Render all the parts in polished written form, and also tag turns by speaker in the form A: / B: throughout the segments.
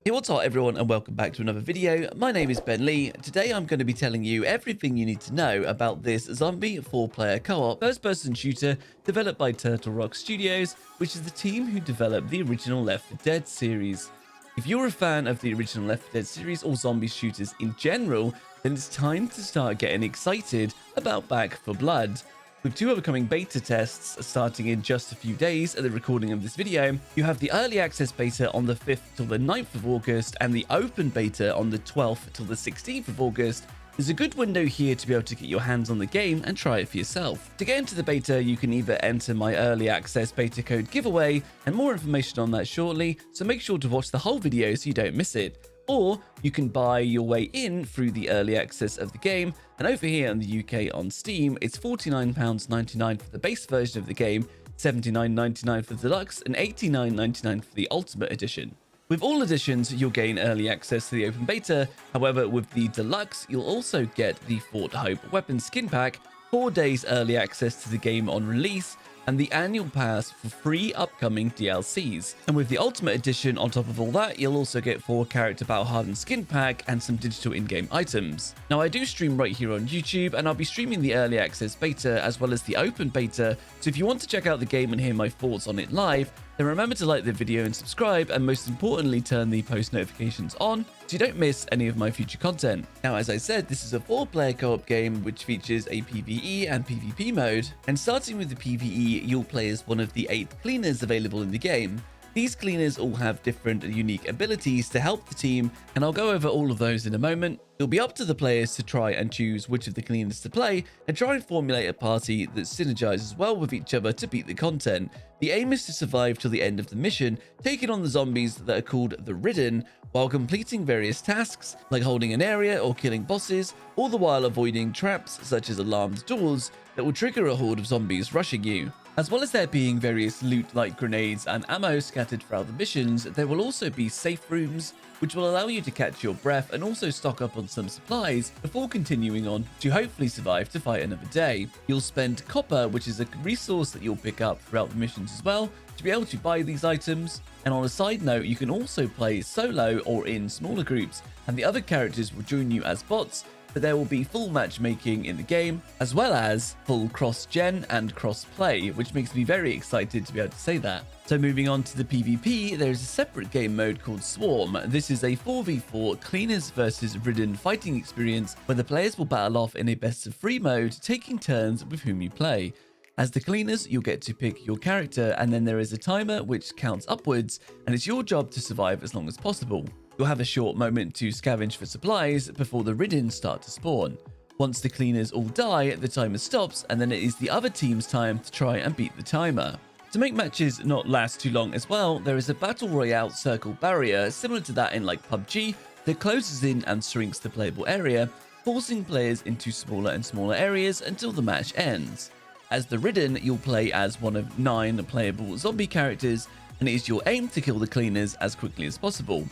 A: Hey, what's up everyone, and welcome back to another video. My name is Ben Lee. Today I'm going to be telling you everything you need to know about this zombie 4-player co-op first-person shooter developed by Turtle Rock Studios, which is the team who developed the original Left 4 Dead series. If you're a fan of the original Left 4 Dead series or zombie shooters in general, then it's time to start getting excited about Back 4 Blood. With two upcoming beta tests starting in just a few days at the recording of this video, you have the early access beta on the 5th till the 9th of August and the open beta on the 12th till the 16th of August. There's a good window here to be able to get your hands on the game and try it for yourself. To get into the beta, you can either enter my early access beta code giveaway, and more information on that shortly, so make sure to watch the whole video so you don't miss it. Or you can buy your way in through the early access of the game, and over here in the UK on Steam, it's £49.99 for the base version of the game, £79.99 for the deluxe, and £89.99 for the ultimate edition. With all editions, you'll gain early access to the open beta. However, with the deluxe, you'll also get the Fort Hope weapon skin pack, 4 days early access to the game on release, and the annual pass for free upcoming DLCs. And with the Ultimate Edition on top of all that, you'll also get 4 character battle hardened skin pack and some digital in-game items. Now I do stream right here on YouTube, and I'll be streaming the early access beta as well as the open beta, so if you want to check out the game and hear my thoughts on it live, then remember to like the video and subscribe, and most importantly turn the post notifications on so you don't miss any of my future content. Now as I said, this is a 4-player co-op game which features a PvE and PvP mode, and starting with the PvE, you'll play as one of the 8 cleaners available in the game. These cleaners all have different unique abilities to help the team, and I'll go over all of those in a moment. It'll be up to the players to try and choose which of the cleaners to play and try and formulate a party that synergizes well with each other to beat the content. The aim is to survive till the end of the mission, taking on the zombies that are called the Ridden, while completing various tasks like holding an area or killing bosses, all the while avoiding traps such as alarmed doors that will trigger a horde of zombies rushing you. As well as there being various loot like grenades and ammo scattered throughout the missions, there will also be safe rooms which will allow you to catch your breath and also stock up on some supplies before continuing on to hopefully survive to fight another day. You'll spend copper, which is a resource that you'll pick up throughout the missions as well, to be able to buy these items. And on a side note, you can also play solo or in smaller groups, and the other characters will join you as bots, but there will be full matchmaking in the game, as well as full cross-gen and cross-play, which makes me very excited to be able to say that. So moving on to the PvP, there is a separate game mode called Swarm. This is a 4v4 cleaners versus Ridden fighting experience where the players will battle off in a best-of-3 mode, taking turns with whom you play. As the cleaners, you'll get to pick your character, and then there is a timer which counts upwards, and it's your job to survive as long as possible. You'll have a short moment to scavenge for supplies before the Ridden start to spawn. Once the cleaners all die, the timer stops, and then it is the other team's time to try and beat the timer. To make matches not last too long as well, there is a battle royale circle barrier similar to that in like PUBG that closes in and shrinks the playable area, forcing players into smaller and smaller areas until the match ends. As the Ridden, you'll play as one of 9 playable zombie characters, and it is your aim to kill the cleaners as quickly as possible.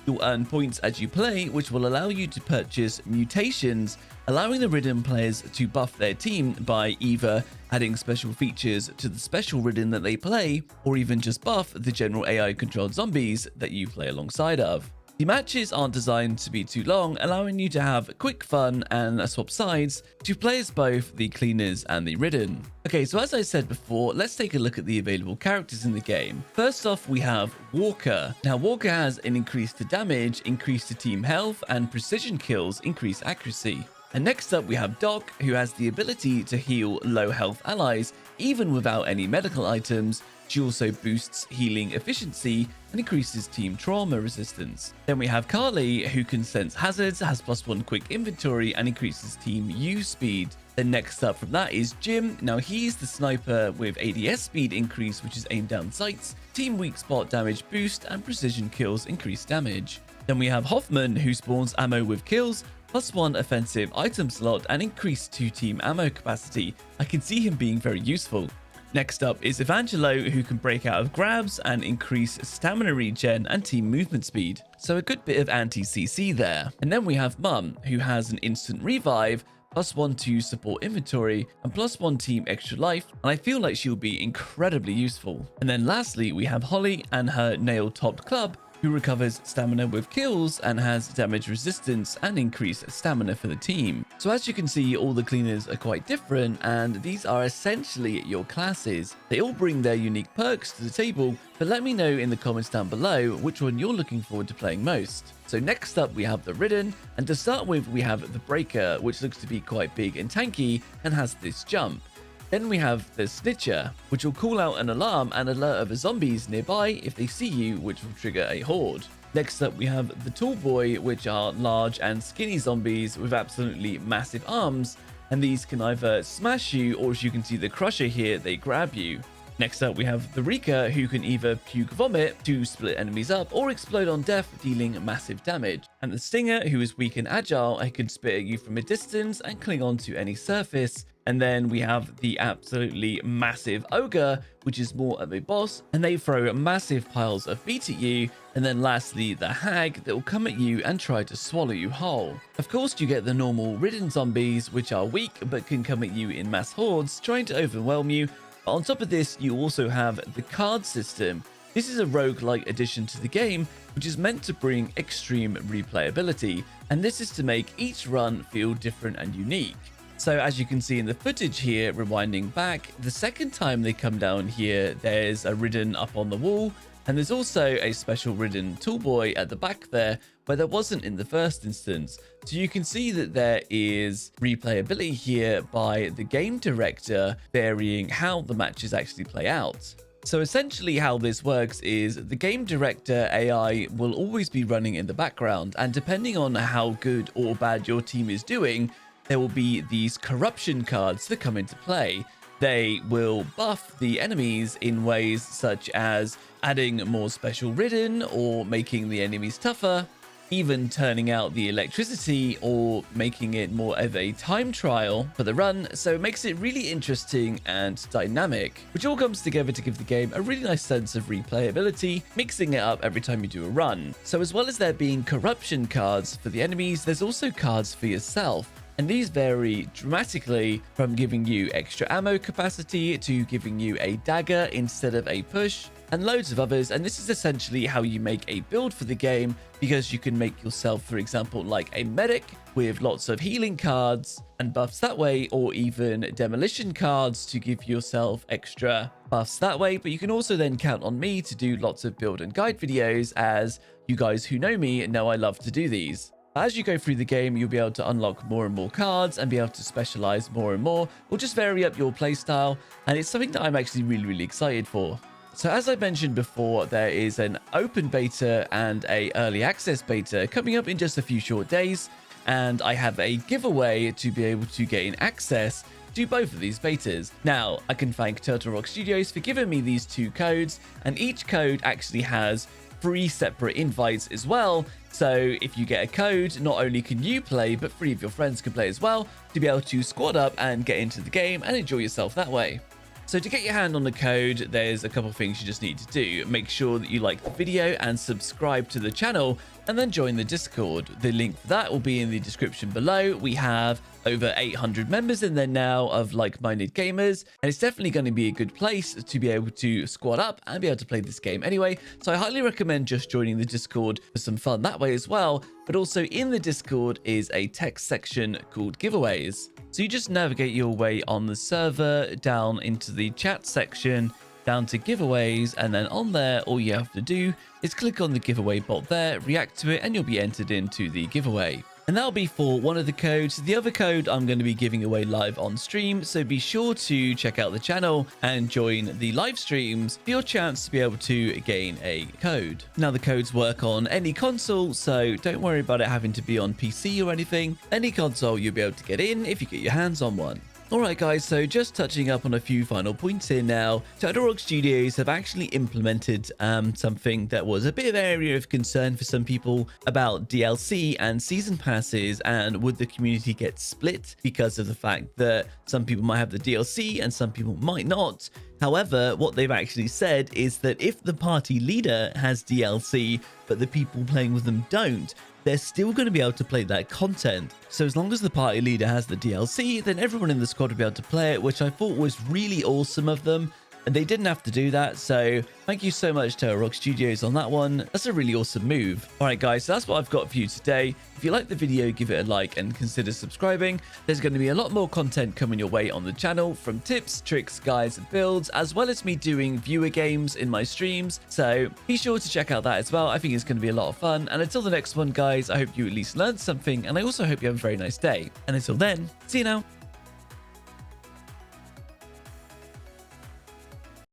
A: You'll earn points as you play, which will allow you to purchase mutations, allowing the Ridden players to buff their team by either adding special features to the special Ridden that they play, or even just buff the general AI-controlled zombies that you play alongside of. The matches aren't designed to be too long, allowing you to have quick fun and swap sides to play as both the cleaners and the Ridden. Okay, so as I said before, let's take a look at the available characters in the game. First off, we have Walker. Now, Walker has an increase to damage, increase to team health, and precision kills increase accuracy. And next up, we have Doc, who has the ability to heal low health allies, even without any medical items. She also boosts healing efficiency and increases team trauma resistance. Then we have Carly, who can sense hazards, has +1 quick inventory, and increases team U speed. Then next up from that is Jim. Now he's the sniper with ADS speed increase, which is aim down sights, team weak spot damage boost, and precision kills increase damage. Then we have Hoffman, who spawns ammo with kills, +1 offensive item slot, and increased 2 team ammo capacity. I can see him being very useful. Next up is Evangelo, who can break out of grabs and increase stamina regen and team movement speed. So a good bit of anti-CC there. And then we have Mum, who has an instant revive, +1 to support inventory, and +1 team extra life, and I feel like she'll be incredibly useful. And then lastly, we have Holly and her nail-topped club, who recovers stamina with kills and has damage resistance and increased stamina for the team. So as you can see, all the cleaners are quite different, and these are essentially your classes. They all bring their unique perks to the table, but let me know in the comments down below which one you're looking forward to playing most. So next up we have the Ridden, and to start with we have the Breaker, which looks to be quite big and tanky and has this jump. Then we have the Snitcher, which will call out an alarm and alert other zombies nearby if they see you, which will trigger a horde. Next up we have the Tallboy, which are large and skinny zombies with absolutely massive arms, and these can either smash you, or as you can see the Crusher here, they grab you. Next up we have the Reeker, who can either puke vomit to split enemies up or explode on death, dealing massive damage. And the Stinger, who is weak and agile and can spit at you from a distance and cling on to any surface. And then we have the absolutely massive Ogre, which is more of a boss, and they throw massive piles of meat at you. And then lastly, the Hag that will come at you and try to swallow you whole. Of course, you get the normal Ridden zombies, which are weak but can come at you in mass hordes, trying to overwhelm you. But on top of this, you also have the card system. This is a roguelike addition to the game, which is meant to bring extreme replayability, and this is to make each run feel different and unique. So as you can see in the footage here, rewinding back, the second time they come down here, there's a Ridden up on the wall, and there's also a special Ridden Tallboy at the back there, where there wasn't in the first instance. So you can see that there is replayability here by the game director varying how the matches actually play out. So essentially how this works is the game director AI will always be running in the background, and depending on how good or bad your team is doing, there will be these corruption cards that come into play. They will buff the enemies in ways such as adding more special Ridden or making the enemies tougher, even turning out the electricity or making it more of a time trial for the run. So it makes it really interesting and dynamic, which all comes together to give the game a really nice sense of replayability, mixing it up every time you do a run. So as well as there being corruption cards for the enemies, there's also cards for yourself. And these vary dramatically from giving you extra ammo capacity to giving you a dagger instead of a push, and loads of others. And this is essentially how you make a build for the game, because you can make yourself, for example, like a medic with lots of healing cards and buffs that way, or even demolition cards to give yourself extra buffs that way. But you can also then count on me to do lots of build and guide videos, as you guys who know me know I love to do these. As you go through the game, you'll be able to unlock more and more cards and be able to specialize more and more, or just vary up your playstyle, and it's something that I'm actually really excited for. So as I mentioned before, there is an open beta and a early access beta coming up in just a few short days, and I have a giveaway to be able to gain access to both of these betas. Now, I can thank Turtle Rock Studios for giving me these two codes, and each code actually has 3 separate invites as well. So if you get a code, not only can you play, but 3 of your friends can play as well, to be able to squad up and get into the game and enjoy yourself that way. So to get your hand on the code, there's a couple things you just need to do. Make sure that you like the video and subscribe to the channel, and then join the Discord. The link for that will be in the description below. We have over 800 members in there now of like-minded gamers, and it's definitely going to be a good place to be able to squad up and be able to play this game anyway. So I highly recommend just joining the Discord for some fun that way as well. But also in the Discord is a text section called giveaways. So you just navigate your way on the server down into the chat section, down to giveaways, and then on there all you have to do is click on the giveaway bot there, react to it, and you'll be entered into the giveaway. And that'll be for one of the codes. The other code I'm going to be giving away live on stream, so be sure to check out the channel and join the live streams for your chance to be able to gain a code. Now, the codes work on any console, so don't worry about it having to be on PC or anything. Any console you'll be able to get in if you get your hands on one. Alright guys, so just touching up on a few final points here now. Turtle Rock Studios have actually implemented something that was a bit of an area of concern for some people about DLC and season passes, and would the community get split because of the fact that some people might have the DLC and some people might not. However, what they've actually said is that if the party leader has DLC, but the people playing with them don't, they're still going to be able to play that content. So as long as the party leader has the DLC, then everyone in the squad will be able to play it, which I thought was really awesome of them. and they didn't have to do that. So thank you so much to Rock Studios on that one. That's a really awesome move. All right, guys, so that's what I've got for you today. If you like the video, give it a like and consider subscribing. There's going to be a lot more content coming your way on the channel, from tips, tricks, guides, and builds, as well as me doing viewer games in my streams. So be sure to check out that as well. I think it's going to be a lot of fun. And until the next one, guys, I hope you at least learned something, and I also hope you have a very nice day. And until then, see you now.